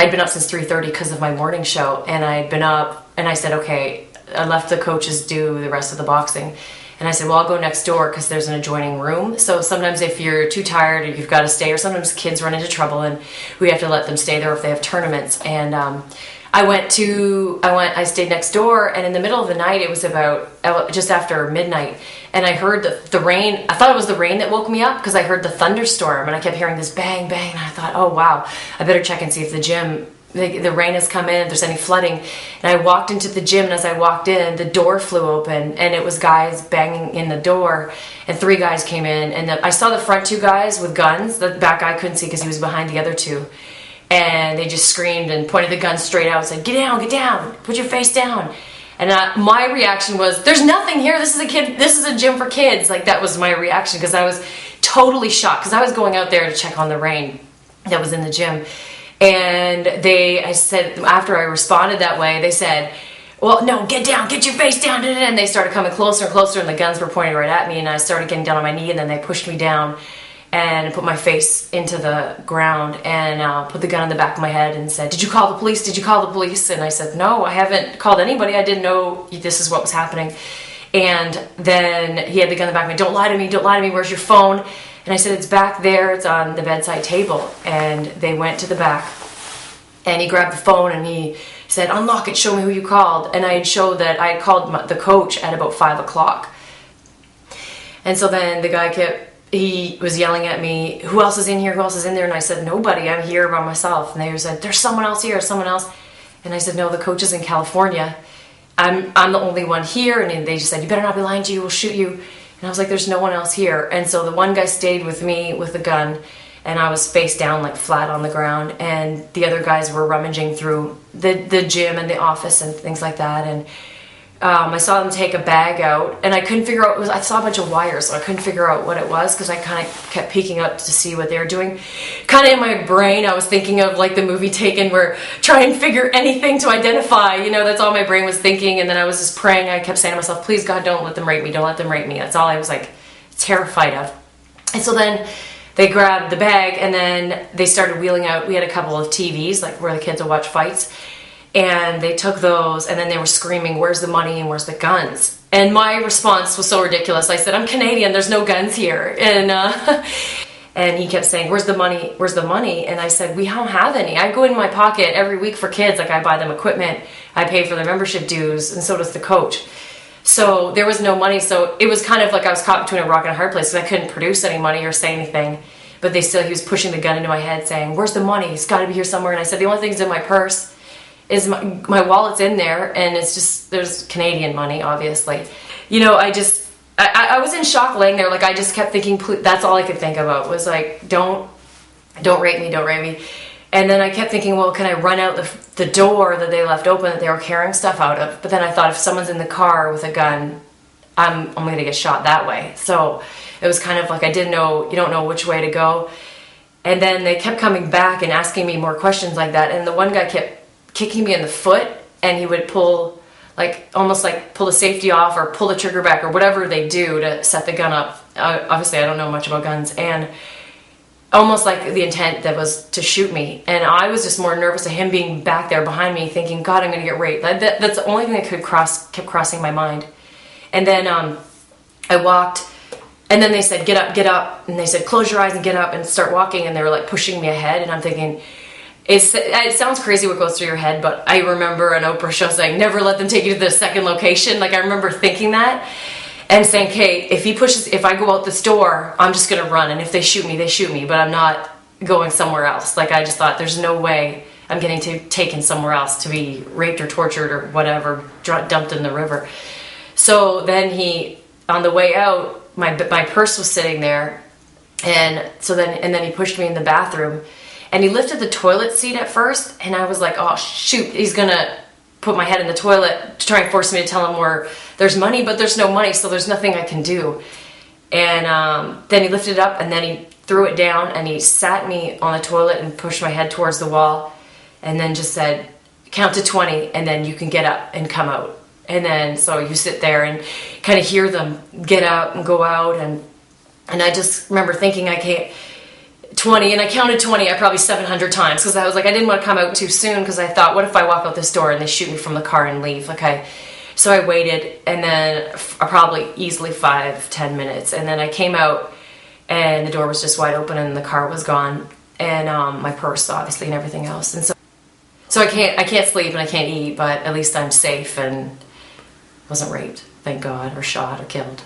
I'd been up since 3:30 because of my morning show, and I'd been up, and I said, okay, I left the coaches do the rest of the boxing. And I said, well, I'll go next door because there's an adjoining room. So sometimes if you're too tired or you've got to stay, or sometimes kids run into trouble and we have to let them stay there if they have tournaments. And I stayed next door, and in the middle of the night, it was about just after midnight, and I heard the rain. I thought it was the rain that woke me up because I heard the thunderstorm, and I kept hearing this bang, bang, and I thought, oh wow, I better check and see if the gym, the rain has come in, if there's any flooding. And I walked into the gym, and as I walked in, the door flew open, and it was guys banging in the door, and 3 guys came in, and I saw the front 2 guys with guns. The back guy couldn't see because he was behind the other 2. And they just screamed and pointed the gun straight out and said, get down, put your face down. And my reaction was, there's nothing here, this is a gym for kids. Like, that was my reaction, because I was totally shocked, because I was going out there to check on the rain that was in the gym. And I said, after I responded that way, they said, well, no, get down, get your face down. And they started coming closer and closer, and the guns were pointing right at me, and I started getting down on my knee, and then they pushed me down and put my face into the ground, and put the gun in the back of my head and said, did you call the police? Did you call the police? And I said, no, I haven't called anybody. I didn't know this is what was happening. And then he had the gun in the back of me. Don't lie to me. Where's your phone? And I said, it's back there. It's on the bedside table. And they went to the back, and he grabbed the phone, and he said, unlock it. Show me who you called. And I had showed that I had called the coach at about 5 o'clock. And so then the guy he was yelling at me, who else is in here, who else is in there? And I said, nobody, I'm here by myself. And they said, there's someone else here, someone else. And I said, no, the coach is in California. I'm the only one here. And they just said, you better not be lying to you, we'll shoot you. And I was like, there's no one else here. And so the one guy stayed with me with the gun, and I was face down, like flat on the ground. And the other guys were rummaging through the gym and the office and things like that. And I saw them take a bag out, and I couldn't figure out, I saw a bunch of wires, so I couldn't figure out what it was, because I kind of kept peeking up to see what they were doing. Kind of in my brain, I was thinking of like the movie Taken, where try and figure anything to identify, that's all my brain was thinking. And then I was just praying. I kept saying to myself, please God, don't let them rape me, don't let them rape me. That's all I was like terrified of. And so then they grabbed the bag, and then they started wheeling out, we had a couple of TVs, like where the kids would watch fights. And they took those, and then they were screaming, where's the money and where's the guns? And my response was so ridiculous. I said, I'm Canadian, there's no guns here. And and he kept saying, where's the money, where's the money? And I said, we don't have any. I go in my pocket every week for kids, like I buy them equipment, I pay for their membership dues, and so does the coach. So there was no money, so it was kind of like I was caught between a rock and a hard place, because I couldn't produce any money or say anything. But he was pushing the gun into my head saying, where's the money? It's gotta be here somewhere. And I said, the only thing's in my purse. Is my wallet's in there, and it's just, there's Canadian money, obviously. I was in shock laying there, like I just kept thinking, that's all I could think about was like, don't rape me, don't rape me. And then I kept thinking, well, can I run out the door that they left open that they were carrying stuff out of? But then I thought, if someone's in the car with a gun, I'm going to get shot that way. So it was kind of like, you don't know which way to go. And then they kept coming back and asking me more questions like that, and the one guy kept kicking me in the foot, and he would pull the safety off or pull the trigger back or whatever they do to set the gun up. Obviously I don't know much about guns, and almost like the intent that was to shoot me. And I was just more nervous of him being back there behind me, thinking, God, I'm gonna get raped. That's the only thing that kept crossing my mind. And then I walked, and then they said, get up, and they said, close your eyes and get up and start walking, and they were like pushing me ahead, and I'm thinking, it sounds crazy what goes through your head, but I remember an Oprah show saying, never let them take you to the second location. Like, I remember thinking that and saying, okay, if I go out this door, I'm just gonna run, and if they shoot me, they shoot me, but I'm not going somewhere else. Like, I just thought, there's no way I'm getting taken somewhere else to be raped or tortured or whatever, dumped in the river. So then on the way out, my purse was sitting there, and then he pushed me in the bathroom. And he lifted the toilet seat at first, and I was like, oh shoot, he's gonna put my head in the toilet to try and force me to tell him where there's money, but there's no money, so there's nothing I can do. And then he lifted it up, and then he threw it down, and he sat me on the toilet and pushed my head towards the wall, and then just said, count to 20, and then you can get up and come out. And then, so you sit there and kind of hear them get up and go out, and I just remember thinking, I can't, 20, and I counted 20, I probably 700 times, because I was like, I didn't want to come out too soon, because I thought, what if I walk out this door and they shoot me from the car and leave? Okay, so I waited, and then probably easily 5-10 minutes, and then I came out, and the door was just wide open, and the car was gone, and my purse, obviously, and everything else, and so I can't sleep, and I can't eat, but at least I'm safe, and wasn't raped, thank God, or shot, or killed.